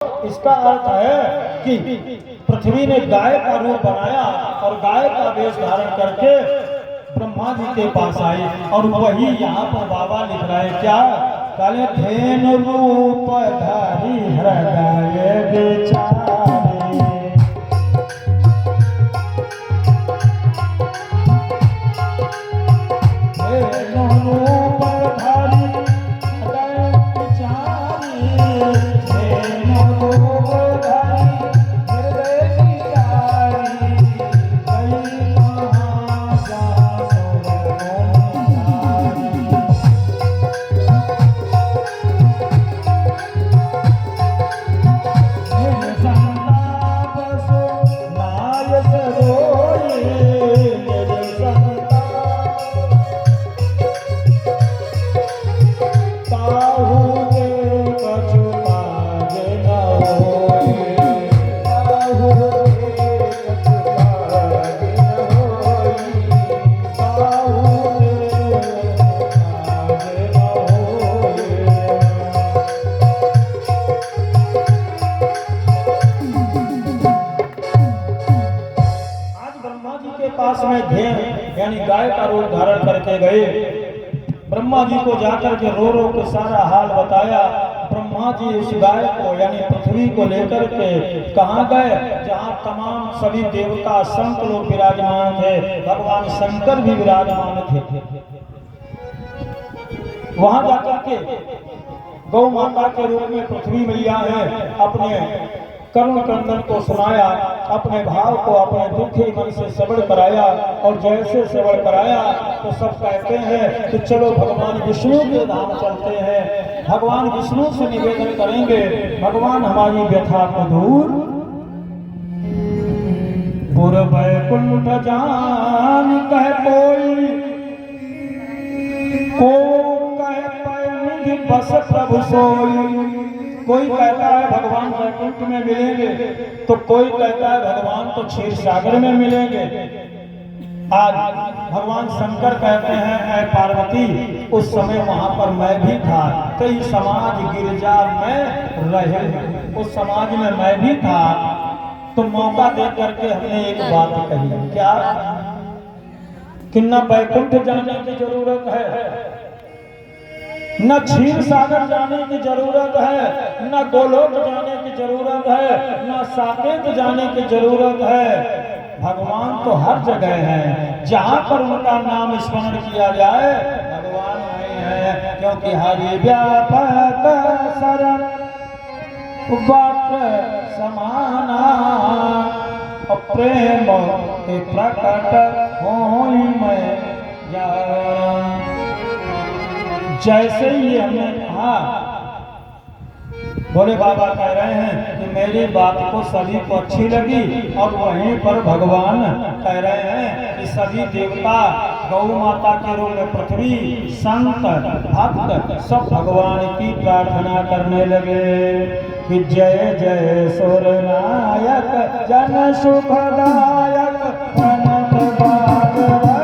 इसका अर्थ है कि पृथ्वी ने गाय का रूप बनाया और गाय का वेश धारण करके ब्रह्मा जी के पास आए। और वही यहाँ पर बाबा लिख रहे हैं क्या, काले धेनु रूप धारी हृदय विचारे, धेनु रूप धारी हृदय विचारे, धेनु रूप धारी हृदय विचारे, कई महासा पास में धेन यानी गाय का रूप धारण करके गए। ब्रह्मा जी को जाकर के रो रो के सारा हाल बताया। ब्रह्मा जी उस गाय को यानी पृथ्वी को लेकर के कहाँ गए, जहाँ तमाम सभी देवता संत लोग विराजमान थे, भगवान शंकर भी विराजमान थे। वहां जाकर के गौ माता के रूप में पृथ्वी मैया है अपने करुण क्रंदन को सुनाया, अपने भाव को अपने दुखी मन से सबड़ कराया। और जैसे सबड़ कराया तो सब कहते हैं कि चलो भगवान विष्णु के धाम चलते हैं, भगवान विष्णु से निवेदन करेंगे भगवान हमारी व्यथा को दूर। पूर्व वैकुंठ जान कह कोई को कह पैनिधि बस प्रभु सोई। कोई कहता है भगवान वैकुंठ में मिलेंगे, तो कोई कहता है भगवान तो क्षीर सागर में मिलेंगे। आज भगवान शंकर कहते हैं ऐ पार्वती, उस समय वहां पर मैं भी था, कई समाज गिरजा में रहे, उस समाज में मैं भी था। तो मौका दे करके हमने एक बात कही, क्या कि न वैकुंठ जाने की जरूरत है, न क्षीर सागर जाने की जरूरत है, न गोलोक जाने की जरूरत है, न साकेत जाने की जरूरत है। भगवान तो हर जगह है, जहाँ पर उनका नाम स्मरण किया जाए भगवान वहीं है। क्योंकि हरि व्यापक शरण वक्र समाना, प्रेम के प्रकट होई मैं जान। जैसे ही हमने कहा, भोले बाबा कह रहे हैं कि मेरी बात को सभी को अच्छी लगी। और वहीं पर भगवान कह रहे हैं कि सभी देवता गौ माता के रूप में पृथ्वी, संत भक्त सब भगवान की प्रार्थना करने लगे कि जय जय सुरनायक जन सुखदायक अनंत भागवत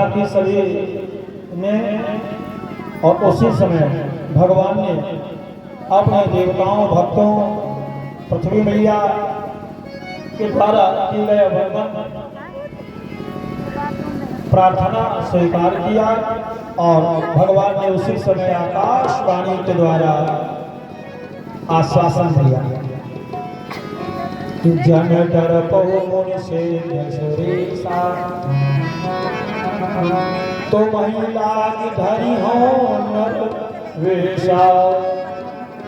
प्रार्थना की सभी ने, और उसी समय भगवान ने अपने देवताओं भक्तों पृथ्वी मैया के द्वारा की गए वंदन प्रार्थना स्वीकार किया, और भगवान ने उसी समय आकाशवाणी के द्वारा आश्वासन दिया कि जन डर पहु मुनि से सुरेशा, तो महिला की धरी हो नर वेशा।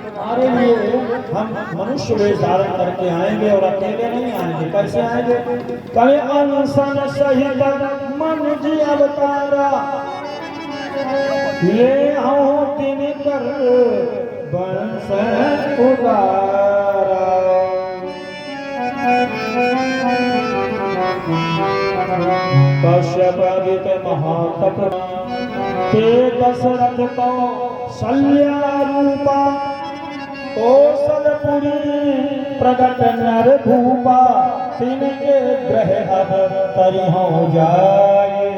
तुम्हारे लिए हम मनुष्य वेश धारण करके आएंगे, और अकेले नहीं आएंगे। कैसे आएंगे? कहे अनशन सहित मन जी अवतारा, ले आओ दिन कर बंस उदारा। कश्यप आदित महातप ते दशरथ को शल्या रूपा, कौशलपुरी प्रगट नर भूपा, तिनके ग्रह अब तरि हो जाए।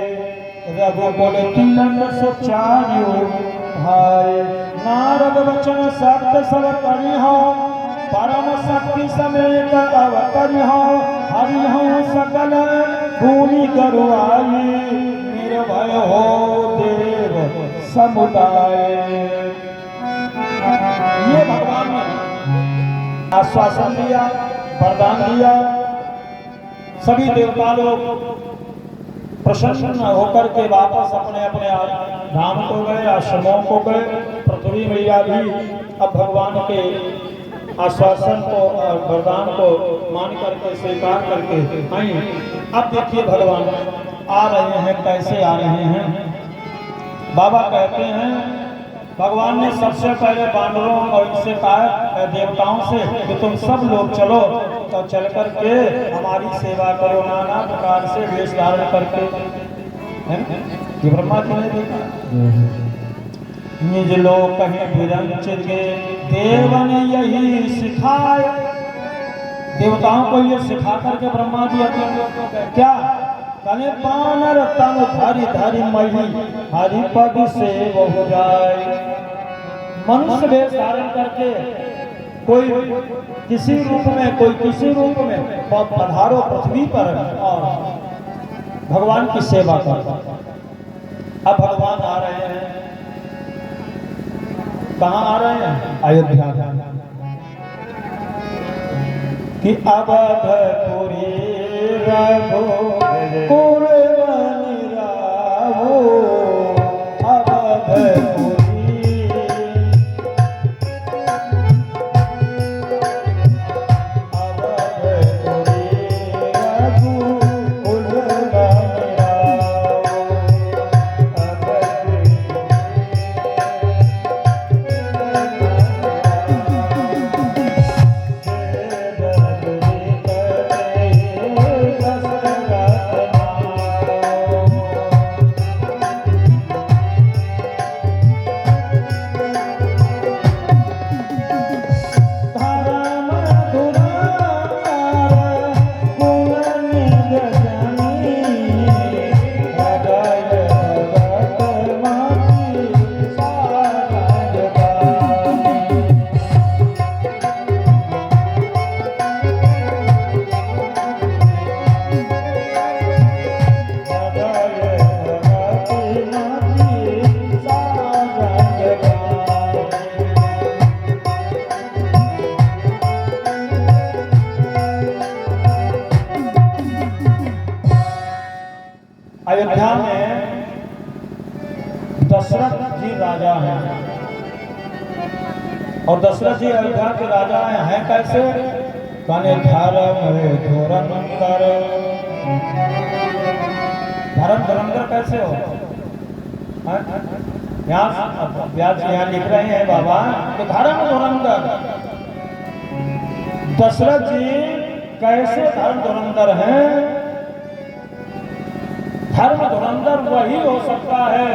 रघुकुल तिलक सुचार्यो भाई, नारद वचन सत्य सब करि हो, परम शक्ति समेत अवतरि हो। हरि हो सकल भूमि गरुआई, निर्भय हो देव समुदाय। ये भगवान ने आश्वासन दिया, वरदान दिया। सभी देवता लोग प्रसन्न होकर के वापस अपने अपने धाम को गए, आश्रमों को गए। पृथ्वी मैया भी अब भगवान के आश्वासन को और वरदान को मान करके स्वीकार करके आई। अब देखिए भगवान आ रहे हैं, कैसे आ रहे हैं। बाबा कहते हैं भगवान ने सबसे पहले बानरों और इनसे कहा, देवताओं से कि तुम सब लोग चलो, तो चल करके हमारी सेवा करो, नाना प्रकार से वेश धारण करके। है ना? ये ब्रह्मा जी ने देखा। निज लोग कहीं विरंचित गे, देवन यही सिखाए। देवताओं को ये सिखा करके ब्रह्मा जी अपने लोग को क्या कने, बानर तन धरि धरि मही, हरि पद से बहु जाए। मनुष्य वेश धारण करके कोई किसी रूप में, कोई किसी रूप में पधारो पृथ्वी पर और भगवान की सेवा करो। अब भगवान आ रहे हैं, कहाँ आ रहे हैं? अयोध्या कि अवधपुरी रघुकुल बनि रावो, अवधपुरी अयोध्या में दशरथ जी राजा हैं, और दशरथ जी अयोध्या के राजा हैं कैसे? कने धर्म धुरंधर। धर्म धुरंधर कैसे हो? यहाँ व्यास यहाँ लिख रहे हैं बाबा तो धर्म धुरंधर। दशरथ जी कैसे धर्म धुरंधर हैं? धर्म धुरंधर वही हो सकता है,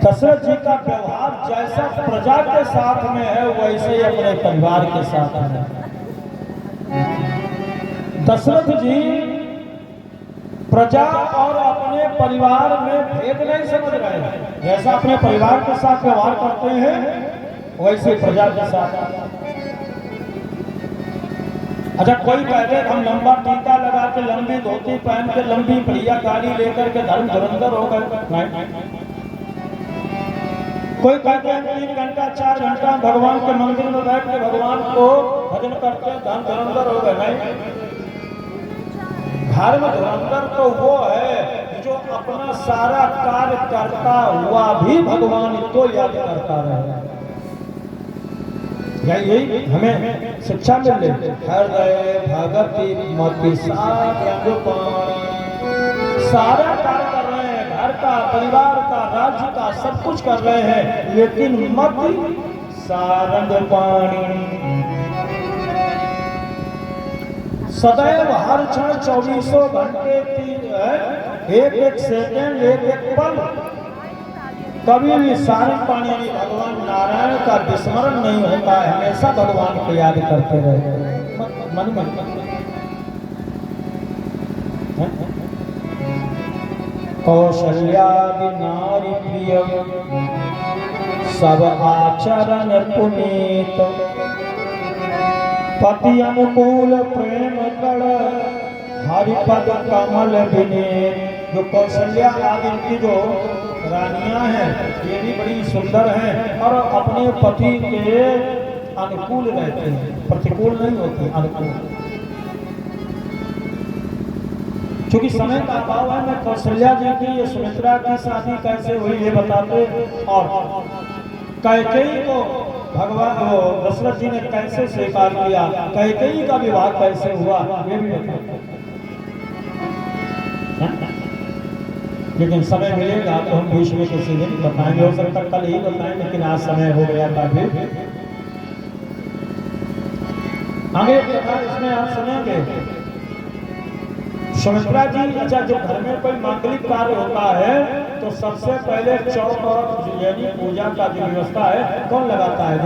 दशरथ जी का व्यवहार जैसा प्रजा के साथ में है वैसे ही अपने परिवार के साथ में। दशरथ जी प्रजा और अपने परिवार में भेद नहीं समझ रहे हैं। जैसा अपने परिवार के साथ व्यवहार करते हैं वैसे प्रजा के साथ। अच्छा, कोई कहते हम लंबा टीका लगा के, लंबी धोती पहन के, लंबी बढ़िया गाड़ी लेकर के धर्म धुरंधर हो गए। नहीं। कोई कहते हैं 3 घंटा 4 घंटा भगवान के मंदिर में बैठ के भगवान को भजन करते हैं, धर्म धुरंधर हो गए। नहीं, धर्म धुरंधर तो वो है जो अपना सारा कार्य करता हुआ भी भगवान को याद करता रहे। यही हमें शिक्षा मिल रही। हृदय भगति मति सारंग पानी, सारा कार्य कर रहे हैं, घर का, परिवार का, राज्य का, सब कुछ कर रहे हैं, लेकिन मति सारंग पानी। सदैव हर क्षण 24 घंटे एक एक सेकंड, एक एक पल कभी भी सारंग पानी यानी भगवान नारायण का विस्मरण नहीं होता है। हमेशा भगवान को याद करते रहे मन मन। कौशल्यादि नारी प्रिय सब आचरण पुनीत, पति अनुकूल प्रेम कर हरिपद कमल विनीत। जो कौशल्या आदि की जो रानियां हैं ये भी बड़ी सुंदर हैं और अपने पति के अनुकूल रहते हैं, प्रतिकूल नहीं होते, अनुकूल। क्योंकि समय का अभाव है, मैं कौशल्या जी की, ये सुमित्रा की शादी कैसे हुई ये बताते, और कैकेयी को भगवान दशरथ जी ने कैसे स्वीकार किया, कैकेयी का विवाह कैसे हुआ ये भी बताते। लेकिन समय मिलेगा तो हम बीच में किसी दिन बताएंगे, हो सकता कल ही बताएं, लेकिन आज समय हो गया था। फिर आगे इसमें आप सुनेंगे सुमित्रा जी। अच्छा, जब घर में कोई मांगलिक कार्य होता है तो सबसे पहले चौक और यानी पूजा का जो व्यवस्था है कौन लगाता है?